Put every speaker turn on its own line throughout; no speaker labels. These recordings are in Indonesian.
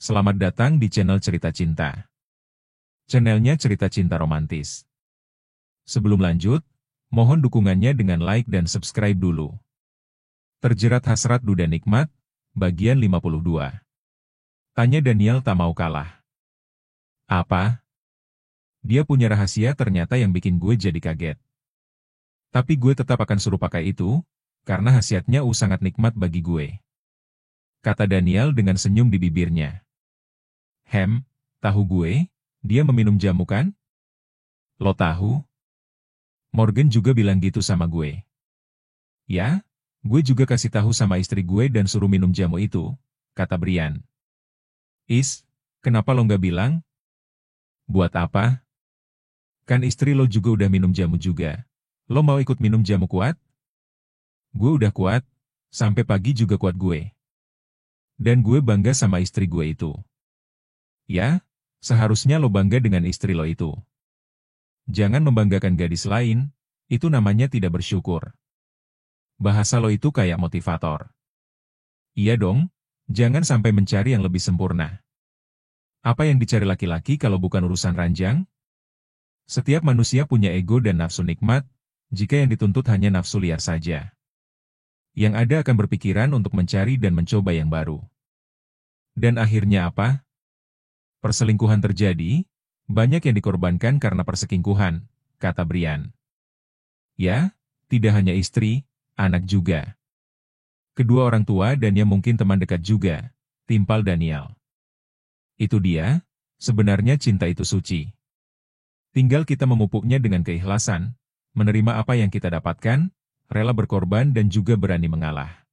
Selamat datang di channel Cerita Cinta. Channelnya Cerita Cinta Romantis. Sebelum lanjut, mohon dukungannya dengan like dan subscribe dulu. Terjerat hasrat duda nikmat, bagian 52. Tanya Daniel tak mau kalah. Apa? Dia punya rahasia ternyata yang bikin gue jadi kaget. Tapi gue tetap akan suruh pakai itu, karena khasiatnya sangat nikmat bagi gue. Kata Daniel dengan senyum di bibirnya. Tahu gue, dia meminum jamu kan? Lo tahu? Morgan juga bilang gitu sama gue. Ya, gue juga kasih tahu sama istri gue dan suruh minum jamu itu, kata Brian. Kenapa lo nggak bilang? Buat apa? Kan istri lo juga udah minum jamu juga. Lo mau ikut minum jamu kuat? Gue udah kuat, sampai pagi juga kuat gue. Dan gue bangga sama istri gue itu. Ya, seharusnya lo bangga dengan istri lo itu. Jangan membanggakan gadis lain, itu namanya tidak bersyukur. Bahasa lo itu kayak motivator. Iya dong, jangan sampai mencari yang lebih sempurna. Apa yang dicari laki-laki kalau bukan urusan ranjang? Setiap manusia punya ego dan nafsu nikmat, jika yang dituntut hanya nafsu liar saja. Yang ada akan berpikiran untuk mencari dan mencoba yang baru. Dan akhirnya apa? Perselingkuhan terjadi, banyak yang dikorbankan karena perselingkuhan, kata Brian. Ya, tidak hanya istri, anak juga. Kedua orang tua dan yang mungkin teman dekat juga, timpal Daniel. Itu dia, sebenarnya cinta itu suci. Tinggal kita memupuknya dengan keikhlasan, menerima apa yang kita dapatkan, rela berkorban dan juga berani mengalah.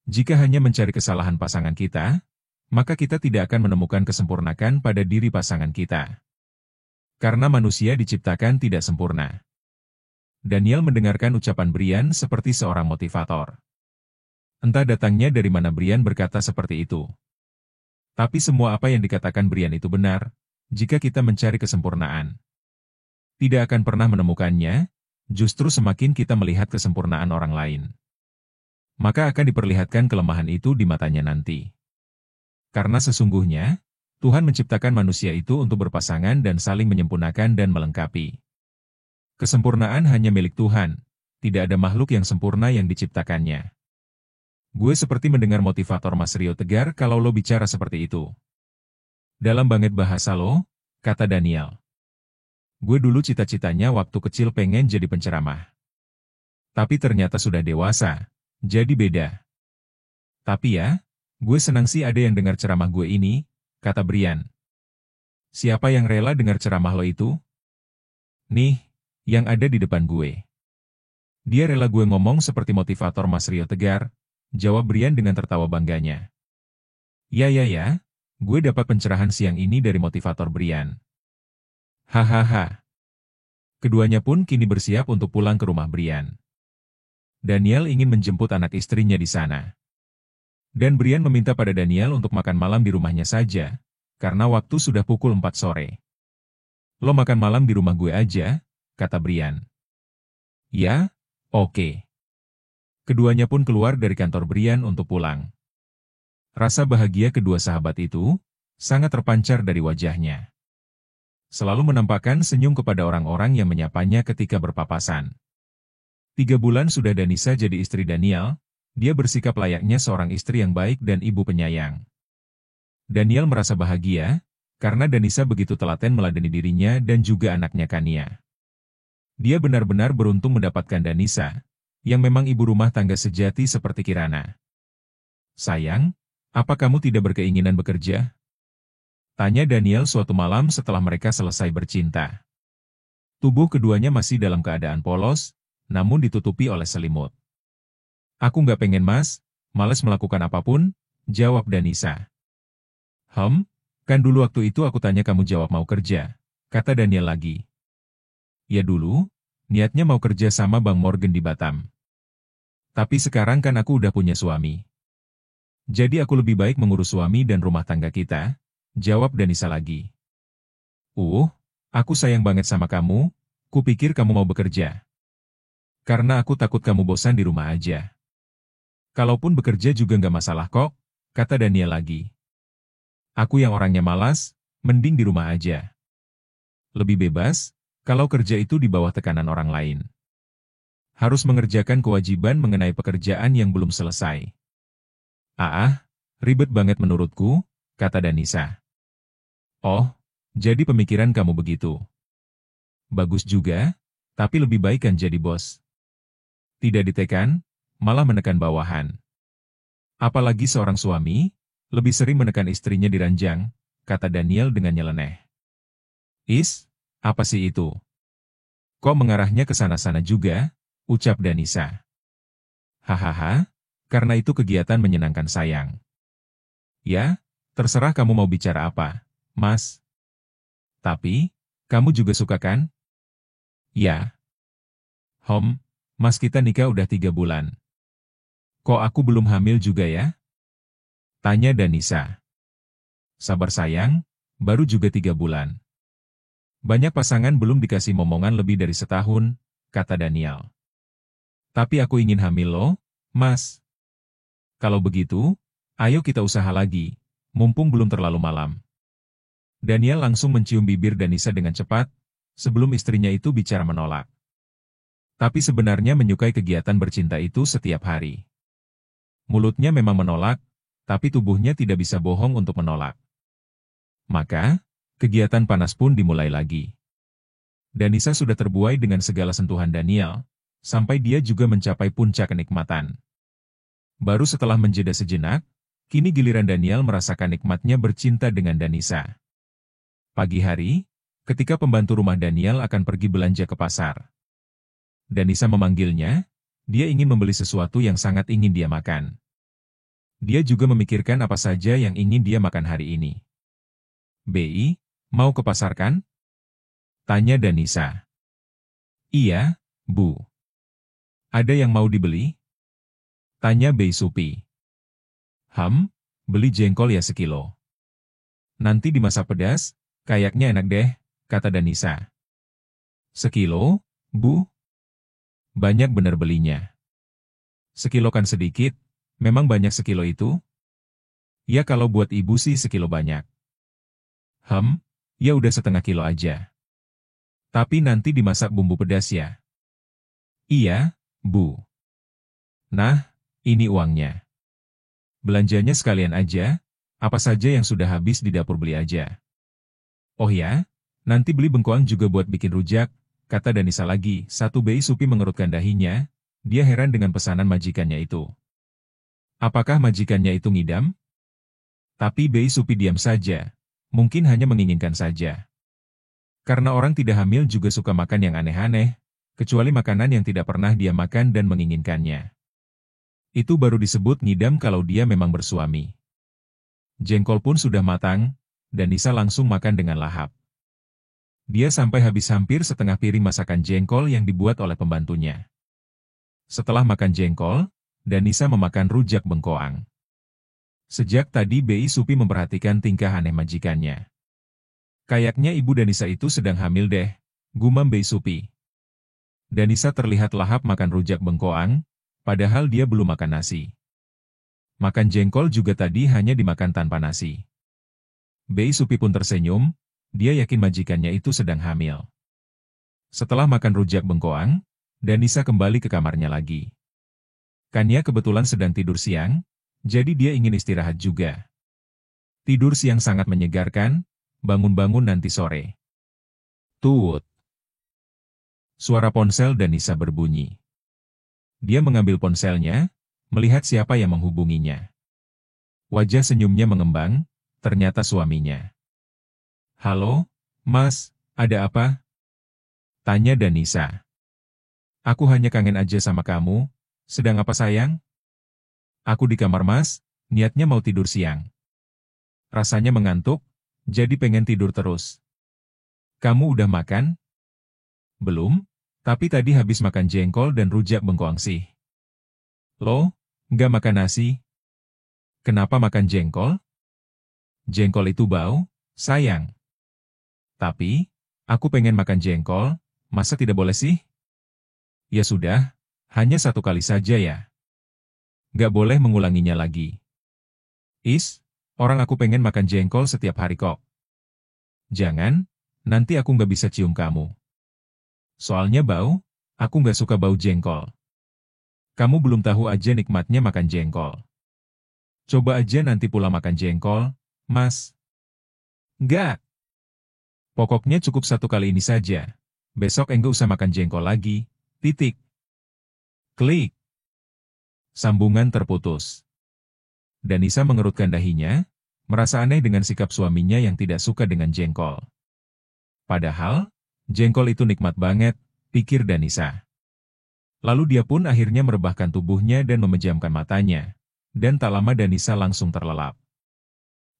Jika hanya mencari kesalahan pasangan kita, maka kita tidak akan menemukan kesempurnaan pada diri pasangan kita. Karena manusia diciptakan tidak sempurna. Daniel mendengarkan ucapan Brian seperti seorang motivator. Entah datangnya dari mana Brian berkata seperti itu. Tapi semua apa yang dikatakan Brian itu benar, jika kita mencari kesempurnaan. Tidak akan pernah menemukannya, justru semakin kita melihat kesempurnaan orang lain. Maka akan diperlihatkan kelemahan itu di matanya nanti. Karena sesungguhnya, Tuhan menciptakan manusia itu untuk berpasangan dan saling menyempurnakan dan melengkapi. Kesempurnaan hanya milik Tuhan, tidak ada makhluk yang sempurna yang diciptakannya. Gue seperti mendengar motivator Mas Rio tegar kalau lo bicara seperti itu. Dalam banget bahasa lo, kata Daniel. Gue dulu cita-citanya waktu kecil pengen jadi penceramah. Tapi ternyata sudah dewasa, jadi beda. Tapi ya, gue senang sih ada yang dengar ceramah gue ini, kata Brian. Siapa yang rela dengar ceramah lo itu? Nih, yang ada di depan gue. Dia rela gue ngomong seperti motivator Mas Rio tegar, jawab Brian dengan tertawa bangganya. Ya, gue dapat pencerahan siang ini dari motivator Brian. Hahaha. Keduanya pun kini bersiap untuk pulang ke rumah Brian. Daniel ingin menjemput anak istrinya di sana. Dan Brian meminta pada Daniel untuk makan malam di rumahnya saja, karena waktu sudah pukul 4 sore. Lo makan malam di rumah gue aja, kata Brian. Ya, oke. Keduanya pun keluar dari kantor Brian untuk pulang. Rasa bahagia kedua sahabat itu sangat terpancar dari wajahnya. Selalu menampakkan senyum kepada orang-orang yang menyapanya ketika berpapasan. 3 bulan sudah Danisa jadi istri Daniel, dia bersikap layaknya seorang istri yang baik dan ibu penyayang. Daniel merasa bahagia, karena Danisa begitu telaten meladeni dirinya dan juga anaknya Kania. Dia benar-benar beruntung mendapatkan Danisa, yang memang ibu rumah tangga sejati seperti Kirana. Sayang, apa kamu tidak berkeinginan bekerja? Tanya Daniel suatu malam setelah mereka selesai bercinta. Tubuh keduanya masih dalam keadaan polos, namun ditutupi oleh selimut. Aku nggak pengen mas, males melakukan apapun, jawab Danisa. Kan dulu waktu itu aku tanya kamu jawab mau kerja, kata Daniel lagi. Ya dulu, niatnya mau kerja sama Bang Morgan di Batam. Tapi sekarang kan aku udah punya suami. Jadi aku lebih baik mengurus suami dan rumah tangga kita, jawab Danisa lagi. Aku sayang banget sama kamu, kupikir kamu mau bekerja. Karena aku takut kamu bosan di rumah aja. Kalaupun bekerja juga nggak masalah kok, kata Daniel lagi. Aku yang orangnya malas, mending di rumah aja. Lebih bebas, kalau kerja itu di bawah tekanan orang lain. Harus mengerjakan kewajiban mengenai pekerjaan yang belum selesai. Ribet banget menurutku, kata Danisa. Oh, jadi pemikiran kamu begitu. Bagus juga, tapi lebih baik kan jadi bos. Tidak ditekan, malah menekan bawahan. Apalagi seorang suami, lebih sering menekan istrinya di ranjang, kata Daniel dengan nyeleneh. Apa sih itu? Kok mengarahnya ke sana-sana juga, ucap Danisa. Hahaha, karena itu kegiatan menyenangkan sayang. Ya, terserah kamu mau bicara apa, Mas. Tapi, kamu juga suka kan? Ya. Mas kita nikah udah 3 bulan. Kok aku belum hamil juga ya? Tanya Danisa. Sabar sayang, baru juga 3 bulan. Banyak pasangan belum dikasih momongan lebih dari setahun, kata Daniel. Tapi aku ingin hamil loh, Mas. Kalau begitu, ayo kita usaha lagi, mumpung belum terlalu malam. Daniel langsung mencium bibir Danisa dengan cepat, sebelum istrinya itu bicara menolak. Tapi sebenarnya menyukai kegiatan bercinta itu setiap hari. Mulutnya memang menolak, tapi tubuhnya tidak bisa bohong untuk menolak. Maka, kegiatan panas pun dimulai lagi. Danisa sudah terbuai dengan segala sentuhan Daniel, sampai dia juga mencapai puncak kenikmatan. Baru setelah menjeda sejenak, kini giliran Daniel merasakan nikmatnya bercinta dengan Danisa. Pagi hari, ketika pembantu rumah Daniel akan pergi belanja ke pasar. Danisa memanggilnya, dia ingin membeli sesuatu yang sangat ingin dia makan. Dia juga memikirkan apa saja yang ingin dia makan hari ini. Bi, mau ke pasar kan? Tanya Danisa. Iya, Bu. Ada yang mau dibeli? Tanya Bei Supi. Beli jengkol ya sekilo. Nanti dimasak pedas, kayaknya enak deh, kata Danisa. Sekilo, Bu? Banyak bener belinya. Sekilo kan sedikit, memang banyak sekilo itu? Ya kalau buat ibu sih sekilo banyak. Ya udah setengah kilo aja. Tapi nanti dimasak bumbu pedas ya. Iya, Bu. Nah, ini uangnya. Belanjanya sekalian aja, apa saja yang sudah habis di dapur beli aja. Oh ya, nanti beli bengkoang juga buat bikin rujak, kata Danisa lagi. Bei Supi mengerutkan dahinya, dia heran dengan pesanan majikannya itu. Apakah majikannya itu ngidam? Tapi Bei Supi diam saja, mungkin hanya menginginkan saja. Karena orang tidak hamil juga suka makan yang aneh-aneh, kecuali makanan yang tidak pernah dia makan dan menginginkannya. Itu baru disebut ngidam kalau dia memang bersuami. Jengkol pun sudah matang, dan Nisa langsung makan dengan lahap. Dia sampai habis hampir setengah piring masakan jengkol yang dibuat oleh pembantunya. Setelah makan jengkol, Danisa memakan rujak bengkoang. Sejak tadi Bei Supi memperhatikan tingkah aneh majikannya. Kayaknya ibu Danisa itu sedang hamil deh, gumam Bei Supi. Danisa terlihat lahap makan rujak bengkoang, padahal dia belum makan nasi. Makan jengkol juga tadi hanya dimakan tanpa nasi. Bei Supi pun tersenyum, dia yakin majikannya itu sedang hamil. Setelah makan rujak bengkoang, Danisa kembali ke kamarnya lagi. Kania kebetulan sedang tidur siang, jadi dia ingin istirahat juga. Tidur siang sangat menyegarkan, bangun-bangun nanti sore. Tut. Suara ponsel Danisa berbunyi. Dia mengambil ponselnya, melihat siapa yang menghubunginya. Wajah senyumnya mengembang, ternyata suaminya. Halo, Mas, ada apa? Tanya Danisa. Aku hanya kangen aja sama kamu, sedang apa sayang? Aku di kamar Mas, niatnya mau tidur siang. Rasanya mengantuk, jadi pengen tidur terus. Kamu udah makan? Belum, tapi tadi habis makan jengkol dan rujak bengkoang sih. Loh, nggak makan nasi? Kenapa makan jengkol? Jengkol itu bau, sayang. Tapi, aku pengen makan jengkol, masa tidak boleh sih? Ya sudah, hanya 1 kali saja ya. Nggak boleh mengulanginya lagi. Orang aku pengen makan jengkol setiap hari kok. Jangan, nanti aku nggak bisa cium kamu. Soalnya bau, aku nggak suka bau jengkol. Kamu belum tahu aja nikmatnya makan jengkol. Coba aja nanti pulang makan jengkol, Mas. Nggak. Pokoknya cukup satu kali ini saja. Besok enggak usah makan jengkol lagi. Titik. Klik. Sambungan terputus. Danisa mengerutkan dahinya, merasa aneh dengan sikap suaminya yang tidak suka dengan jengkol. Padahal, jengkol itu nikmat banget, pikir Danisa. Lalu dia pun akhirnya merebahkan tubuhnya dan memejamkan matanya. Dan tak lama Danisa langsung terlelap.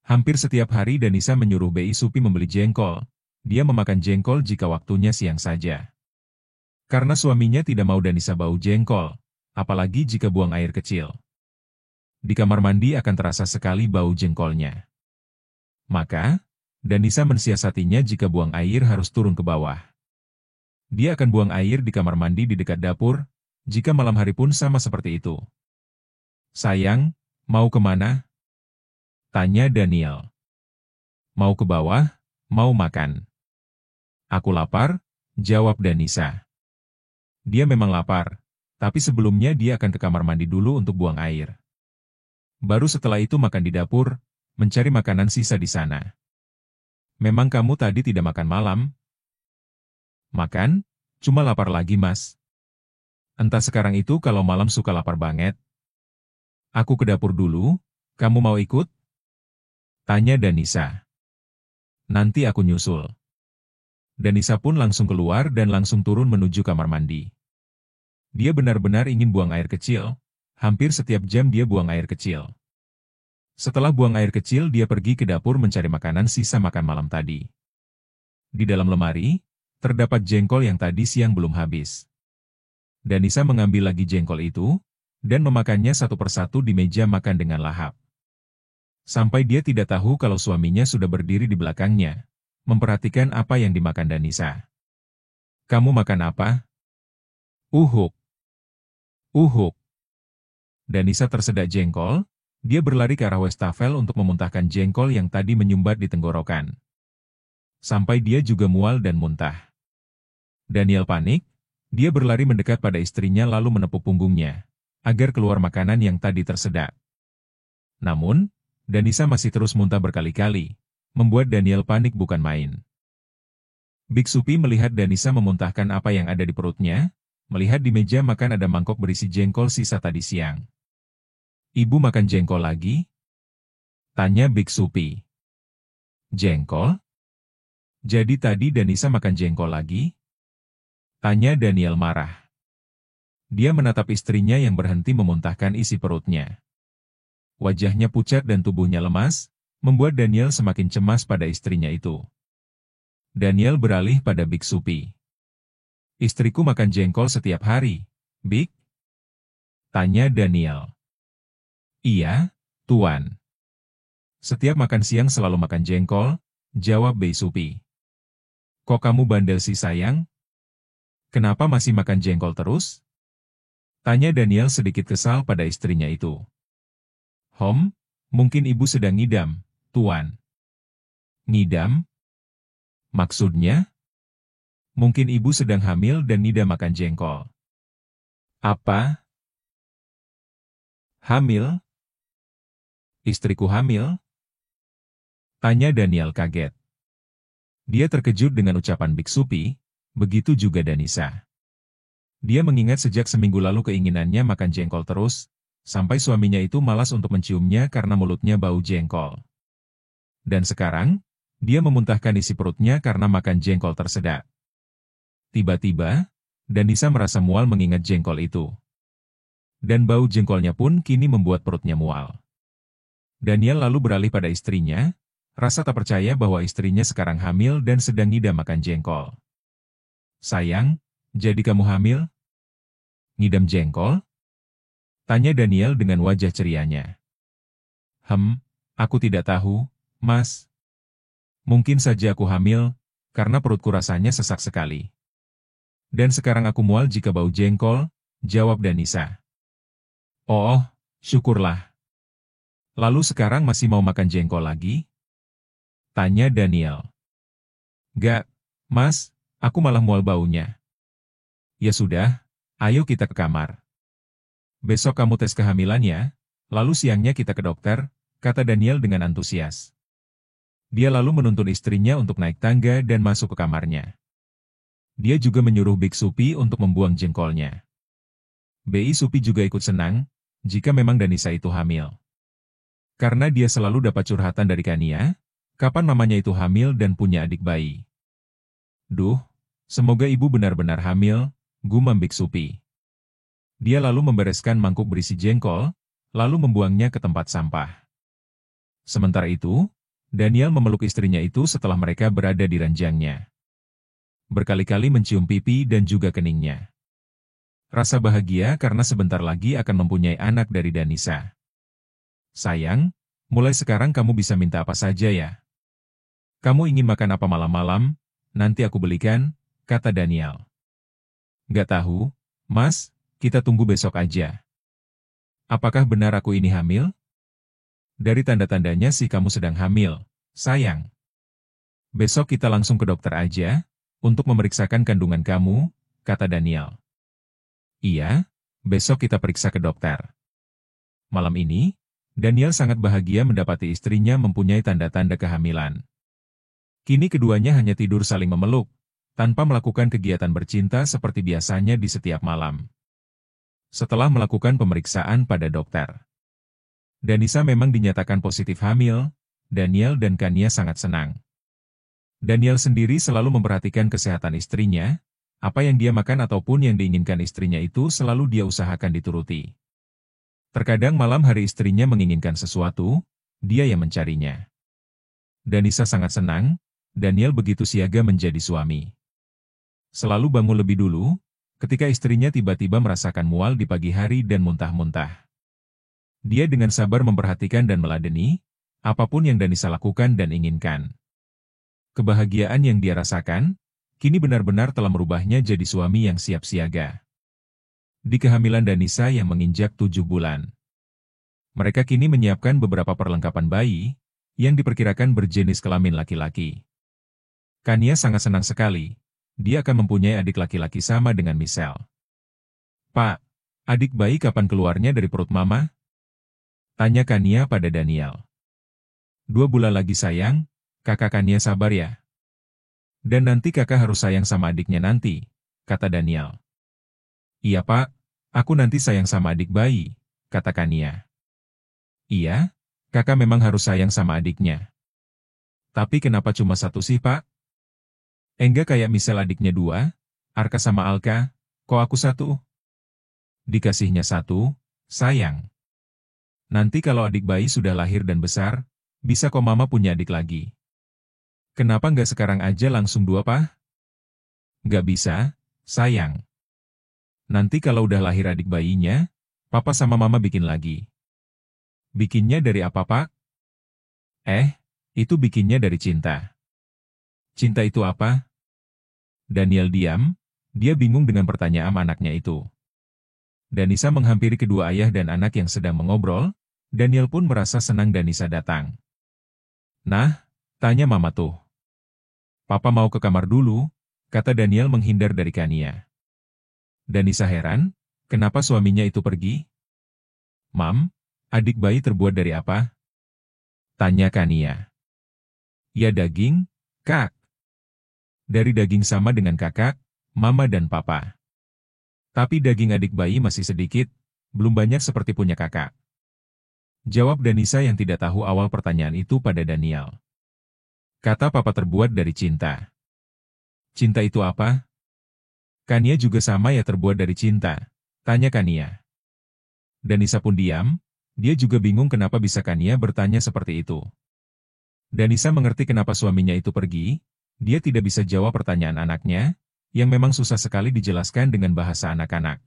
Hampir setiap hari Danisa menyuruh Bi Supi membeli jengkol. Dia memakan jengkol jika waktunya siang saja. Karena suaminya tidak mau Danisa bau jengkol, apalagi jika buang air kecil. Di kamar mandi akan terasa sekali bau jengkolnya. Maka, Danisa mensiasatinya jika buang air harus turun ke bawah. Dia akan buang air di kamar mandi di dekat dapur, jika malam hari pun sama seperti itu. Sayang, mau kemana? Tanya Daniel. Mau ke bawah, mau makan. Aku lapar, jawab Danisa. Dia memang lapar, tapi sebelumnya dia akan ke kamar mandi dulu untuk buang air. Baru setelah itu makan di dapur, mencari makanan sisa di sana. Memang kamu tadi tidak makan malam? Makan, cuma lapar lagi Mas. Entah sekarang itu kalau malam suka lapar banget. Aku ke dapur dulu, kamu mau ikut? Tanya Danisa. Nanti aku nyusul. Danisa pun langsung keluar dan langsung turun menuju kamar mandi. Dia benar-benar ingin buang air kecil, hampir setiap jam dia buang air kecil. Setelah buang air kecil dia pergi ke dapur mencari makanan sisa makan malam tadi. Di dalam lemari, terdapat jengkol yang tadi siang belum habis. Danisa mengambil lagi jengkol itu, dan memakannya satu persatu di meja makan dengan lahap. Sampai dia tidak tahu kalau suaminya sudah berdiri di belakangnya, memperhatikan apa yang dimakan Danisa. Kamu makan apa? Uhuk. Uhuk. Danisa tersedak jengkol, dia berlari ke arah wastafel untuk memuntahkan jengkol yang tadi menyumbat di tenggorokan. Sampai dia juga mual dan muntah. Daniel panik, dia berlari mendekat pada istrinya lalu menepuk punggungnya, agar keluar makanan yang tadi tersedak. Namun, Danisa masih terus muntah berkali-kali, membuat Daniel panik bukan main. Big Supi melihat Danisa memuntahkan apa yang ada di perutnya, melihat di meja makan ada mangkok berisi jengkol sisa tadi siang. Ibu makan jengkol lagi? Tanya Big Supi. Jengkol? Jadi tadi Danisa makan jengkol lagi? Tanya Daniel marah. Dia menatap istrinya yang berhenti memuntahkan isi perutnya. Wajahnya pucat dan tubuhnya lemas, membuat Daniel semakin cemas pada istrinya itu. Daniel beralih pada Big Supi. Istriku makan jengkol setiap hari, Big? Tanya Daniel. Iya, Tuan. Setiap makan siang selalu makan jengkol, jawab Big Supi. Kok kamu bandel sih sayang? Kenapa masih makan jengkol terus? Tanya Daniel sedikit kesal pada istrinya itu. Mungkin ibu sedang ngidam, Tuan. Ngidam? Maksudnya? Mungkin ibu sedang hamil dan ngidam makan jengkol. Apa? Hamil? Istriku hamil? Tanya Daniel kaget. Dia terkejut dengan ucapan Big Supi, begitu juga Danisa. Dia mengingat sejak seminggu lalu keinginannya makan jengkol terus, sampai suaminya itu malas untuk menciumnya karena mulutnya bau jengkol. Dan sekarang, dia memuntahkan isi perutnya karena makan jengkol tersedak. Tiba-tiba, Danisa merasa mual mengingat jengkol itu. Dan bau jengkolnya pun kini membuat perutnya mual. Daniel lalu beralih pada istrinya, rasa tak percaya bahwa istrinya sekarang hamil dan sedang ngidam makan jengkol. Sayang, jadi kamu hamil? Ngidam jengkol? Tanya Daniel dengan wajah cerianya. Aku tidak tahu, Mas. Mungkin saja aku hamil, karena perutku rasanya sesak sekali. Dan sekarang aku mual jika bau jengkol, jawab Danisa. Oh, syukurlah. Lalu sekarang masih mau makan jengkol lagi? Tanya Daniel. Gak, Mas, aku malah mual baunya. Ya sudah, ayo kita ke kamar. Besok kamu tes kehamilan ya, lalu siangnya kita ke dokter, kata Daniel dengan antusias. Dia lalu menuntun istrinya untuk naik tangga dan masuk ke kamarnya. Dia juga menyuruh Big Supi untuk membuang jengkolnya. Bi Supi juga ikut senang, jika memang Danisa itu hamil. Karena dia selalu dapat curhatan dari Kania, kapan mamanya itu hamil dan punya adik bayi. Duh, semoga ibu benar-benar hamil, gumam Big Supi. Dia lalu membereskan mangkuk berisi jengkol, lalu membuangnya ke tempat sampah. Sementara itu, Daniel memeluk istrinya itu setelah mereka berada di ranjangnya. Berkali-kali mencium pipi dan juga keningnya. Rasa bahagia karena sebentar lagi akan mempunyai anak dari Danisa. Sayang, mulai sekarang kamu bisa minta apa saja ya. Kamu ingin makan apa malam-malam? Nanti aku belikan, kata Daniel. Gak tahu, Mas, kita tunggu besok aja. Apakah benar aku ini hamil? Dari tanda-tandanya sih kamu sedang hamil, sayang. Besok kita langsung ke dokter aja, untuk memeriksakan kandungan kamu, kata Daniel. Iya, besok kita periksa ke dokter. Malam ini, Daniel sangat bahagia mendapati istrinya mempunyai tanda-tanda kehamilan. Kini keduanya hanya tidur saling memeluk, tanpa melakukan kegiatan bercinta seperti biasanya di setiap malam. Setelah melakukan pemeriksaan pada dokter, Danisa memang dinyatakan positif hamil. Daniel dan Kania sangat senang. Daniel sendiri selalu memperhatikan kesehatan istrinya, apa yang dia makan ataupun yang diinginkan istrinya itu selalu dia usahakan dituruti. Terkadang malam hari istrinya menginginkan sesuatu, dia yang mencarinya. Danisa sangat senang, Daniel begitu siaga menjadi suami. Selalu bangun lebih dulu, ketika istrinya tiba-tiba merasakan mual di pagi hari dan muntah-muntah. Dia dengan sabar memperhatikan dan meladeni, apapun yang Danisa lakukan dan inginkan. Kebahagiaan yang dia rasakan, kini benar-benar telah merubahnya jadi suami yang siap siaga. Di kehamilan Danisa yang menginjak 7 bulan. Mereka kini menyiapkan beberapa perlengkapan bayi, yang diperkirakan berjenis kelamin laki-laki. Kania sangat senang sekali, dia akan mempunyai adik laki-laki sama dengan Michelle. Pak, adik bayi kapan keluarnya dari perut mama? Tanya Kania pada Daniel. 2 bulan lagi sayang, kakak Kania sabar ya. Dan nanti kakak harus sayang sama adiknya nanti, kata Daniel. Iya pak, aku nanti sayang sama adik bayi, kata Kania. Iya, kakak memang harus sayang sama adiknya. Tapi kenapa cuma satu sih pak? Enggak kayak misal adiknya 2, Arka sama Alka, kok aku 1? Dikasihnya 1, sayang. Nanti kalau adik bayi sudah lahir dan besar, bisa kok mama punya adik lagi. Kenapa nggak sekarang aja langsung 2 pak? Nggak bisa, sayang. Nanti kalau udah lahir adik bayinya, papa sama mama bikin lagi. Bikinnya dari apa pak? Itu bikinnya dari cinta. Cinta itu apa? Daniel diam, dia bingung dengan pertanyaan anaknya itu. Danisa menghampiri kedua ayah dan anak yang sedang mengobrol, Daniel pun merasa senang Danisa datang. Nah, tanya mama tuh. Papa mau ke kamar dulu, kata Daniel menghindar dari Kania. Danisa heran, kenapa suaminya itu pergi? Mam, adik bayi terbuat dari apa? Tanya Kania. Ya daging, kak. Dari daging sama dengan kakak, mama dan papa. Tapi daging adik bayi masih sedikit, belum banyak seperti punya kakak. Jawab Danisa yang tidak tahu awal pertanyaan itu pada Daniel. Kata papa terbuat dari cinta. Cinta itu apa? Kania juga sama ya terbuat dari cinta, tanya Kania. Danisa pun diam, dia juga bingung kenapa bisa Kania bertanya seperti itu. Danisa mengerti kenapa suaminya itu pergi, dia tidak bisa jawab pertanyaan anaknya, yang memang susah sekali dijelaskan dengan bahasa anak-anak.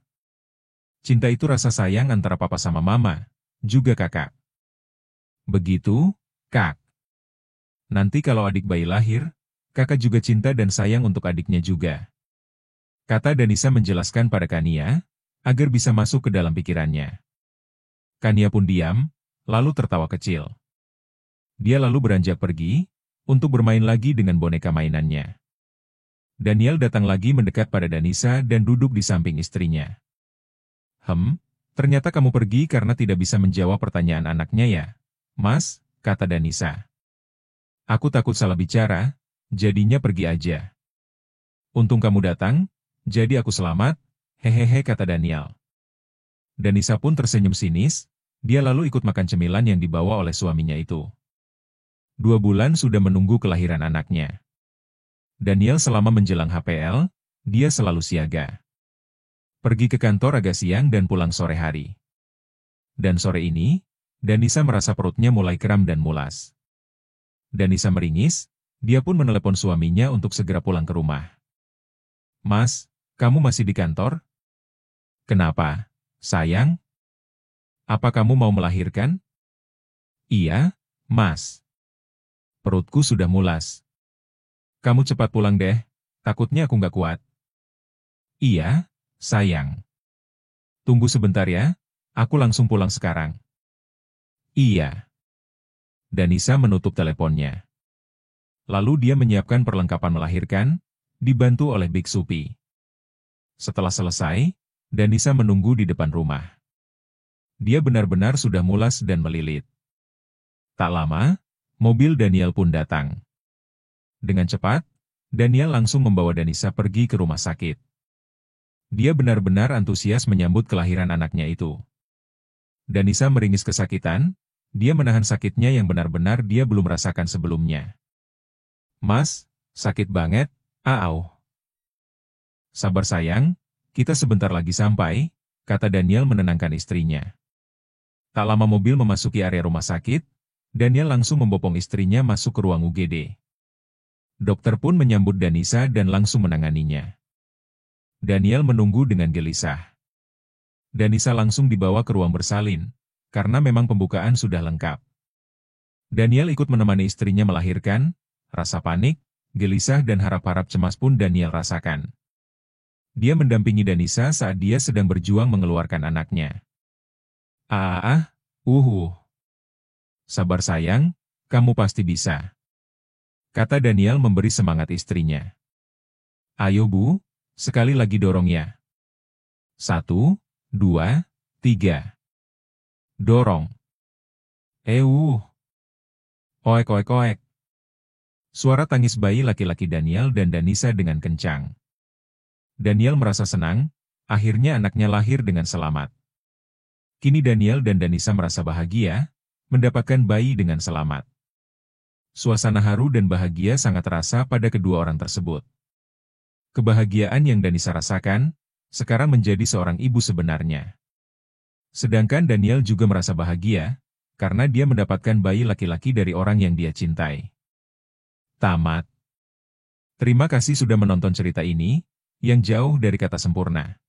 Cinta itu rasa sayang antara papa sama mama, juga kakak. Begitu, kak. Nanti kalau adik bayi lahir, kakak juga cinta dan sayang untuk adiknya juga. Kata Danisa menjelaskan pada Kania, agar bisa masuk ke dalam pikirannya. Kania pun diam, lalu tertawa kecil. Dia lalu beranjak pergi, untuk bermain lagi dengan boneka mainannya. Daniel datang lagi mendekat pada Danisa dan duduk di samping istrinya. Ternyata kamu pergi karena tidak bisa menjawab pertanyaan anaknya ya, Mas, kata Danisa. Aku takut salah bicara, jadinya pergi aja. Untung kamu datang, jadi aku selamat, hehehe kata Daniel. Danisa pun tersenyum sinis, dia lalu ikut makan cemilan yang dibawa oleh suaminya itu. 2 bulan sudah menunggu kelahiran anaknya. Daniel selama menjelang HPL, dia selalu siaga. Pergi ke kantor agak siang dan pulang sore hari. Dan sore ini, Danisa merasa perutnya mulai kram dan mulas. Danisa meringis, dia pun menelepon suaminya untuk segera pulang ke rumah. Mas, kamu masih di kantor? Kenapa, sayang? Apa kamu mau melahirkan? Iya, Mas. Perutku sudah mulas. Kamu cepat pulang deh, takutnya aku nggak kuat. Iya, sayang. Tunggu sebentar ya, aku langsung pulang sekarang. Iya. Danisa menutup teleponnya. Lalu dia menyiapkan perlengkapan melahirkan, dibantu oleh Big Supi. Setelah selesai, Danisa menunggu di depan rumah. Dia benar-benar sudah mulas dan melilit. Tak lama, mobil Daniel pun datang. Dengan cepat, Daniel langsung membawa Danisa pergi ke rumah sakit. Dia benar-benar antusias menyambut kelahiran anaknya itu. Danisa meringis kesakitan, dia menahan sakitnya yang benar-benar dia belum rasakan sebelumnya. Mas, sakit banget, au. Sabar sayang, kita sebentar lagi sampai, kata Daniel menenangkan istrinya. Tak lama mobil memasuki area rumah sakit, Daniel langsung membopong istrinya masuk ke ruang UGD. Dokter pun menyambut Danisa dan langsung menanganinya. Daniel menunggu dengan gelisah. Danisa langsung dibawa ke ruang bersalin, karena memang pembukaan sudah lengkap. Daniel ikut menemani istrinya melahirkan, rasa panik, gelisah dan harap-harap cemas pun Daniel rasakan. Dia mendampingi Danisa saat dia sedang berjuang mengeluarkan anaknya. Sabar sayang, kamu pasti bisa. Kata Daniel memberi semangat istrinya. Ayo Bu, sekali lagi dorong ya. 1, 2, 3. Dorong. Oek oek oek. Suara tangis bayi laki-laki Daniel dan Danisa dengan kencang. Daniel merasa senang, akhirnya anaknya lahir dengan selamat. Kini Daniel dan Danisa merasa bahagia, mendapatkan bayi dengan selamat. Suasana haru dan bahagia sangat terasa pada kedua orang tersebut. Kebahagiaan yang Danisa rasakan, sekarang menjadi seorang ibu sebenarnya. Sedangkan Daniel juga merasa bahagia, karena dia mendapatkan bayi laki-laki dari orang yang dia cintai. Tamat. Terima kasih sudah menonton cerita ini, yang jauh dari kata sempurna.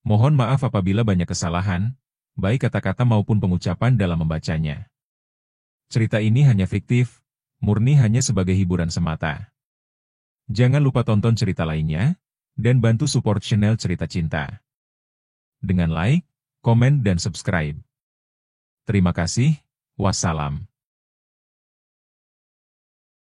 Mohon maaf apabila banyak kesalahan, baik kata-kata maupun pengucapan dalam membacanya. Cerita ini hanya fiktif, murni hanya sebagai hiburan semata. Jangan lupa tonton cerita lainnya, dan bantu support channel Cerita Cinta. Dengan like, komen dan subscribe. Terima kasih, wassalam.